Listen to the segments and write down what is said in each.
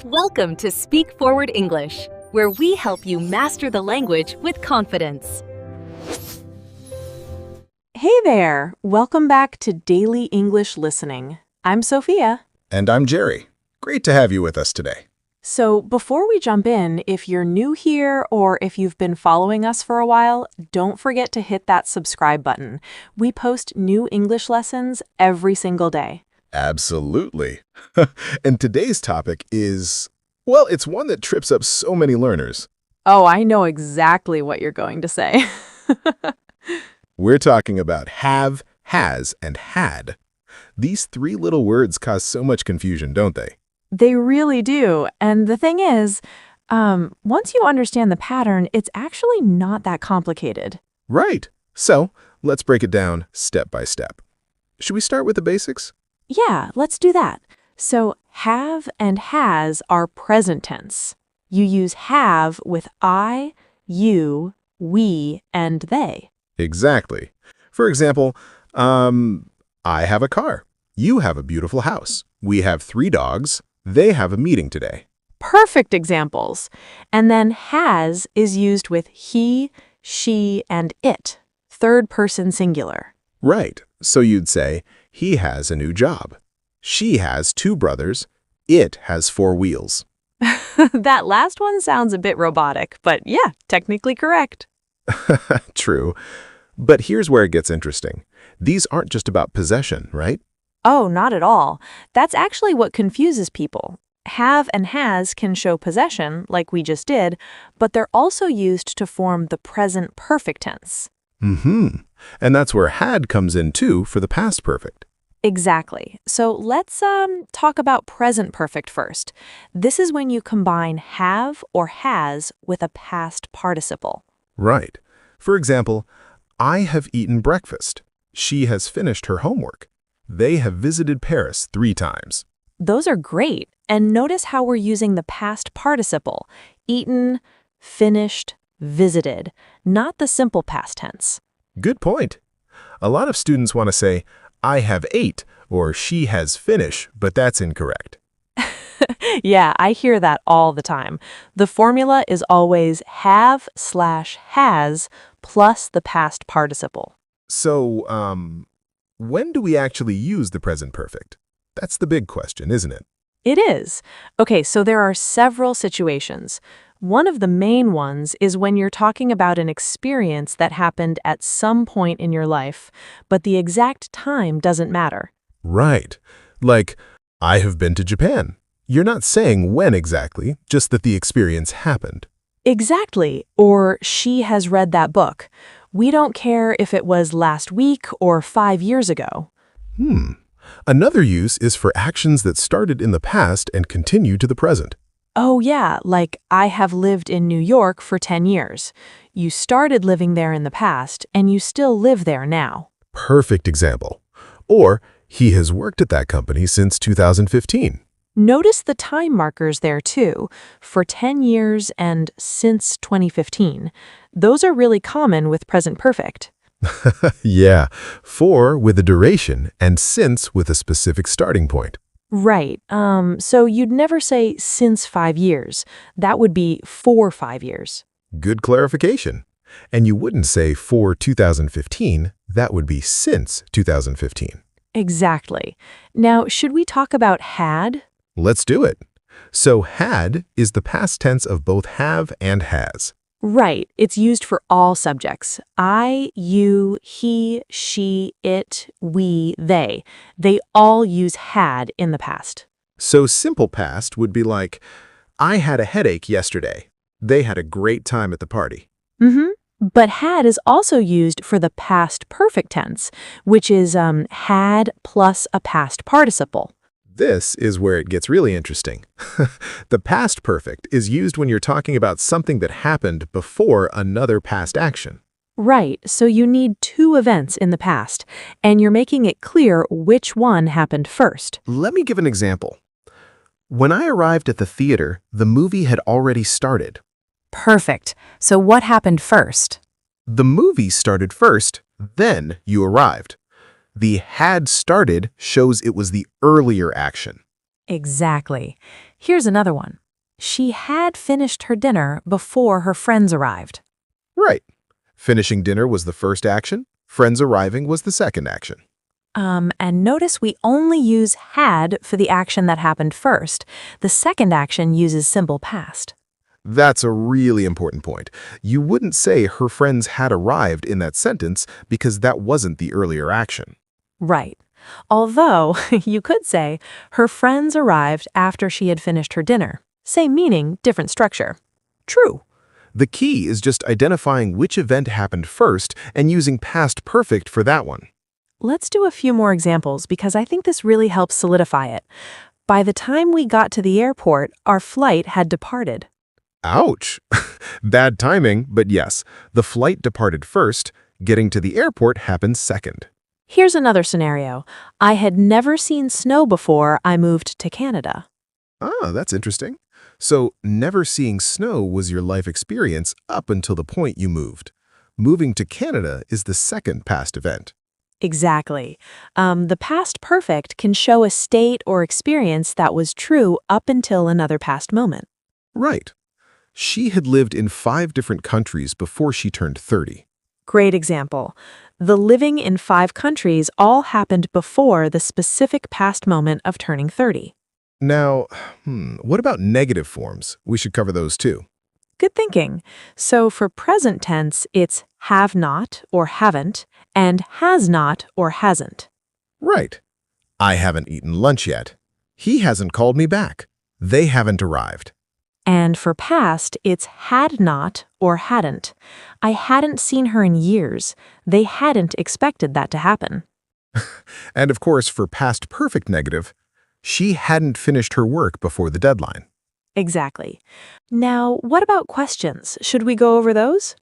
Welcome to Speak Forward English, where we help you master the language with confidence. Hey there! Welcome back to Daily English Listening. I'm Sophia. And I'm Jerry. Great to have you with us today. So before we jump in, if you're new here or if you've been following us for a while, don't forget to hit that subscribe button. We post new English lessons every single day. Absolutely. And today's topic is, well, it's one that trips up so many learners. Oh, I know exactly what you're going to say. We're talking about have, has, and had. These three little words cause so much confusion, don't they? They really do. And the thing is, once you understand the pattern, it's actually not that complicated. Right. So let's break it down step by step. Should we start with the basics? Yeah, let's do that. So have and has are present tense. You use have with I, you, we, and they. Exactly. For example, I have a car. You have a beautiful house. We have 3 dogs. They have a meeting today. Perfect examples. And then has is used with he, she, and it, third person singular. Right. So you'd say, he has a new job. She has 2 brothers. It has 4 wheels. That last one sounds a bit robotic, but yeah, technically correct. True. But here's where it gets interesting. These aren't just about possession, right? Oh, not at all. That's actually what confuses people. Have and has can show possession, like we just did, but they're also used to form the present perfect tense. And that's where had comes in too for the past perfect. Exactly. So let's talk about present perfect first. This is when you combine have or has with a past participle. Right. For example, I have eaten breakfast. She has finished her homework. They have visited Paris 3 times. Those are great. And notice how we're using the past participle. Eaten, finished, visited, not the simple past tense. Good point. A lot of students want to say, I have ate, or she has finished, but that's incorrect. Yeah, I hear that all the time. The formula is always have/has plus the past participle. So, when do we actually use the present perfect? That's the big question, isn't it? It is. Okay, so there are several situations. One of the main ones is when you're talking about an experience that happened at some point in your life, but the exact time doesn't matter. Right. Like, I have been to Japan. You're not saying when exactly, just that the experience happened. Exactly. Or she has read that book. We don't care if it was last week or 5 years ago. Another use is for actions that started in the past and continue to the present. Oh yeah, like I have lived in New York for 10 years. You started living there in the past, and you still live there now. Perfect example. Or, he has worked at that company since 2015. Notice the time markers there too, for 10 years and since 2015. Those are really common with present perfect. Yeah, for with a duration and since with a specific starting point. Right. So you'd never say since 5 years. That would be for 5 years. Good clarification. And you wouldn't say for 2015, that would be since 2015. Exactly. Now, should we talk about had? Let's do it. So had is the past tense of both have and has. Right. It's used for all subjects. I, you, he, she, it, we, they. They all use had in the past. So simple past would be like, I had a headache yesterday. They had a great time at the party. But had is also used for the past perfect tense, which is had plus a past participle. This is where it gets really interesting. The past perfect is used when you're talking about something that happened before another past action. Right, so you need 2 events in the past, and you're making it clear which one happened first. Let me give an example. When I arrived at the theater, the movie had already started. Perfect. So what happened first? The movie started first, then you arrived. The had started shows it was the earlier action. Exactly. Here's another one. She had finished her dinner before her friends arrived. Right. Finishing dinner was the first action. Friends arriving was the second action. And notice we only use had for the action that happened first. The second action uses simple past. That's a really important point. You wouldn't say her friends had arrived in that sentence because that wasn't the earlier action. Right. Although, you could say, her friends arrived after she had finished her dinner. Same meaning, different structure. True. The key is just identifying which event happened first and using past perfect for that one. Let's do a few more examples because I think this really helps solidify it. By the time we got to the airport, our flight had departed. Ouch! Bad timing, but yes, the flight departed first, getting to the airport happened second. Here's another scenario. I had never seen snow before I moved to Canada. Ah, that's interesting. So, never seeing snow was your life experience up until the point you moved. Moving to Canada is the second past event. Exactly. The past perfect can show a state or experience that was true up until another past moment. Right. She had lived in 5 different countries before she turned 30. Great example. The living in 5 countries all happened before the specific past moment of turning 30. Now, what about negative forms? We should cover those too. Good thinking. So for present tense, it's have not or haven't, and has not or hasn't. Right. I haven't eaten lunch yet. He hasn't called me back. They haven't arrived. And for past, it's had not or hadn't. I hadn't seen her in years. They hadn't expected that to happen. And of course, for past perfect negative, she hadn't finished her work before the deadline. Exactly. Now, what about questions? Should we go over those?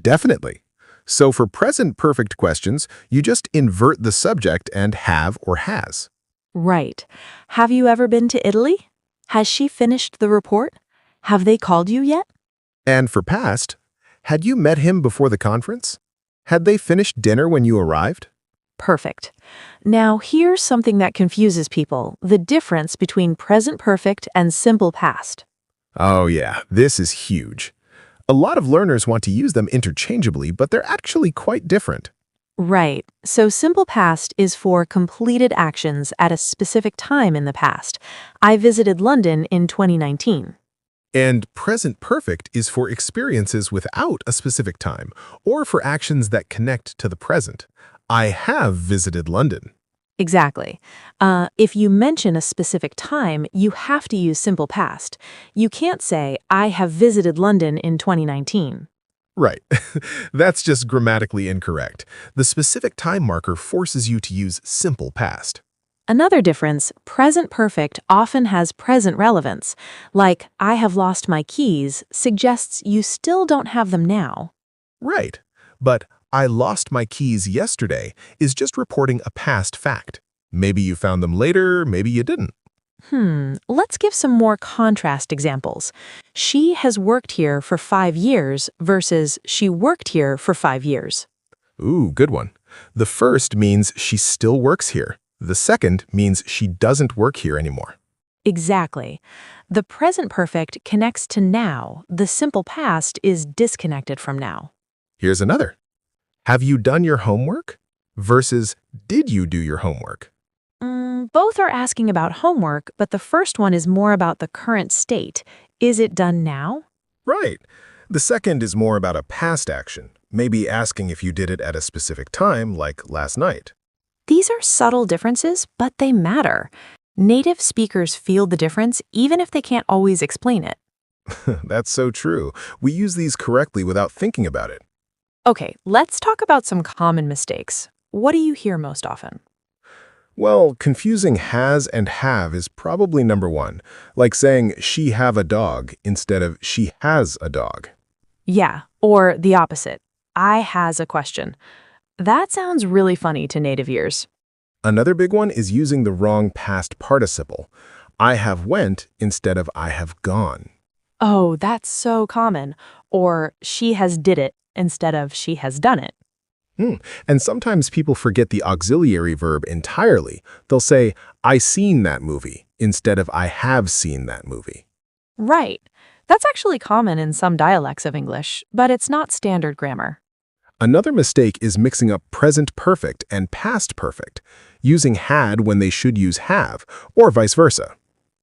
Definitely. So for present perfect questions, you just invert the subject and have or has. Right. Have you ever been to Italy? Has she finished the report? Have they called you yet? And for past, had you met him before the conference? Had they finished dinner when you arrived? Perfect. Now, here's something that confuses people, the difference between present perfect and simple past. Oh yeah, this is huge. A lot of learners want to use them interchangeably, but they're actually quite different. Right. So simple past is for completed actions at a specific time in the past. I visited London in 2019. And present perfect is for experiences without a specific time, or for actions that connect to the present. I have visited London. Exactly. If you mention a specific time, you have to use simple past. You can't say, I have visited London in 2019. Right. That's just grammatically incorrect. The specific time marker forces you to use simple past. Another difference, present perfect often has present relevance. Like, I have lost my keys suggests you still don't have them now. Right. But I lost my keys yesterday is just reporting a past fact. Maybe you found them later, maybe you didn't. Let's give some more contrast examples. She has worked here for 5 years versus she worked here for 5 years. Ooh, good one. The first means she still works here. The second means she doesn't work here anymore. Exactly. The present perfect connects to now. The simple past is disconnected from now. Here's another. Have you done your homework? Versus, did you do your homework? Both are asking about homework, but the first one is more about the current state. Is it done now? Right. The second is more about a past action, maybe asking if you did it at a specific time, like last night. These are subtle differences, but they matter. Native speakers feel the difference even if they can't always explain it. That's so true. We use these correctly without thinking about it. Okay, let's talk about some common mistakes. What do you hear most often? Well, confusing has and have is probably number one, like saying she have a dog instead of she has a dog. Yeah, or the opposite. I has a question. That sounds really funny to native ears. Another big one is using the wrong past participle. I have went instead of I have gone. Oh, that's so common. Or she has did it instead of she has done it. And sometimes people forget the auxiliary verb entirely. They'll say, I seen that movie, instead of I have seen that movie. Right. That's actually common in some dialects of English, but it's not standard grammar. Another mistake is mixing up present perfect and past perfect, using had when they should use have, or vice versa.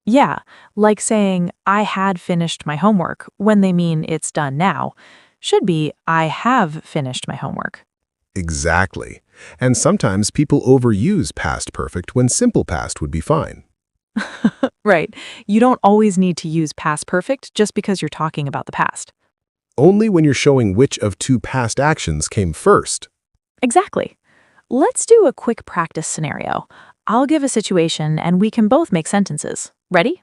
Yeah, like saying, I had finished my homework when they mean it's done now, should be, I have finished my homework. Exactly. And sometimes people overuse past perfect when simple past would be fine. Right. You don't always need to use past perfect just because you're talking about the past. Only when you're showing which of two past actions came first. Exactly. Let's do a quick practice scenario. I'll give a situation and we can both make sentences. Ready?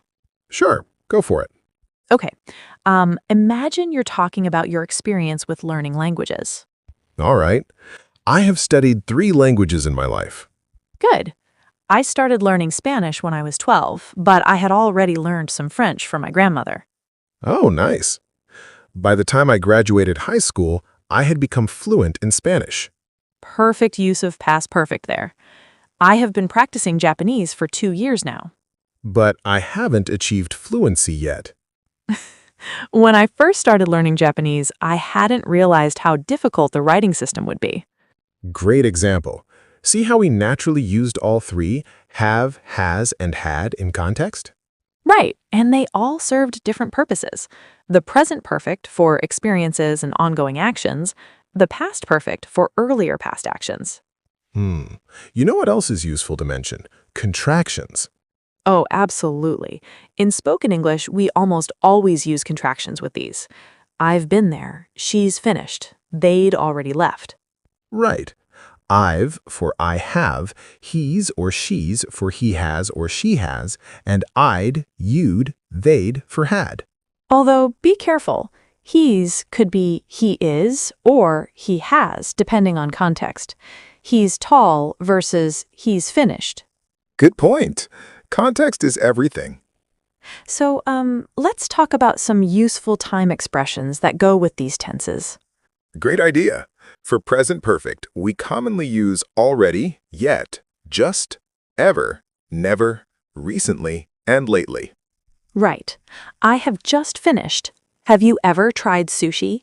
Sure, go for it. Okay. Imagine you're talking about your experience with learning languages. All right. I have studied 3 languages in my life. Good. I started learning Spanish when I was 12, but I had already learned some French from my grandmother. Oh, nice. By the time I graduated high school, I had become fluent in Spanish. Perfect use of past perfect there. I have been practicing Japanese for 2 years now. But I haven't achieved fluency yet. When I first started learning Japanese, I hadn't realized how difficult the writing system would be. Great example. See how we naturally used all 3, have, has, and had in context? Right, and they all served different purposes. The present perfect for experiences and ongoing actions, the past perfect for earlier past actions. You know what else is useful to mention? Contractions. Oh, absolutely. In spoken English, we almost always use contractions with these. I've been there. She's finished. They'd already left. Right. I've for I have, he's or she's for he has or she has, and I'd, you'd, they'd for had. Although, be careful. He's could be he is or he has, depending on context. He's tall versus he's finished. Good point. Context is everything. So, let's talk about some useful time expressions that go with these tenses. Great idea. For present perfect, we commonly use already, yet, just, ever, never, recently, and lately. Right. I have just finished. Have you ever tried sushi?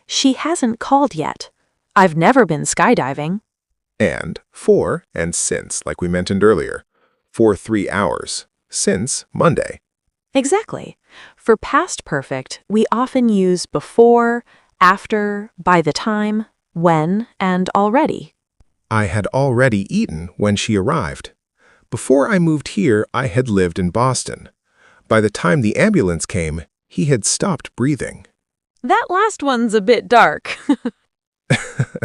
She hasn't called yet. I've never been skydiving. And for and since, like we mentioned earlier. For 3 hours, since Monday. Exactly. For past perfect, we often use before, after, by the time, when, and already. I had already eaten when she arrived. Before I moved here, I had lived in Boston. By the time the ambulance came, he had stopped breathing. That last one's a bit dark.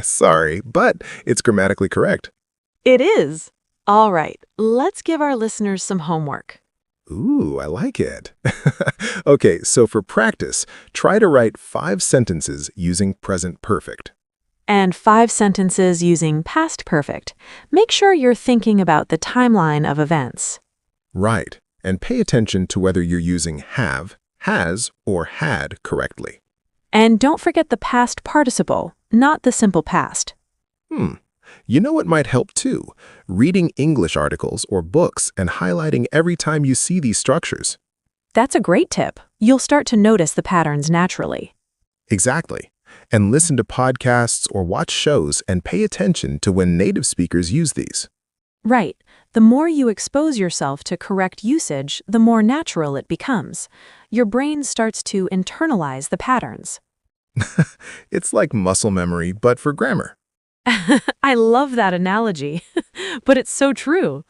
Sorry, but it's grammatically correct. It is. All right, let's give our listeners some homework. Ooh, I like it. Okay, so for practice, try to write 5 sentences using present perfect. And 5 sentences using past perfect. Make sure you're thinking about the timeline of events. Right, and pay attention to whether you're using have, has, or had correctly. And don't forget the past participle, not the simple past. You know what might help too? Reading English articles or books and highlighting every time you see these structures. That's a great tip. You'll start to notice the patterns naturally. Exactly. And listen to podcasts or watch shows and pay attention to when native speakers use these. Right. The more you expose yourself to correct usage, the more natural it becomes. Your brain starts to internalize the patterns. It's like muscle memory, but for grammar. I love that analogy, but it's so true.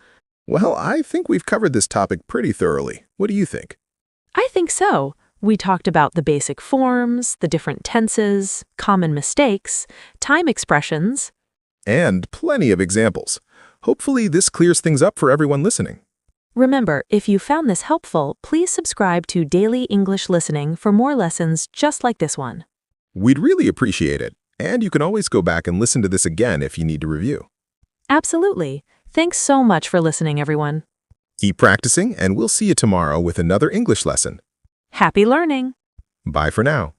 Well, I think we've covered this topic pretty thoroughly. What do you think? I think so. We talked about the basic forms, the different tenses, common mistakes, time expressions. And plenty of examples. Hopefully this clears things up for everyone listening. Remember, if you found this helpful, please subscribe to Daily English Listening for more lessons just like this one. We'd really appreciate it. And you can always go back and listen to this again if you need to review. Absolutely. Thanks so much for listening, everyone. Keep practicing, and we'll see you tomorrow with another English lesson. Happy learning! Bye for now.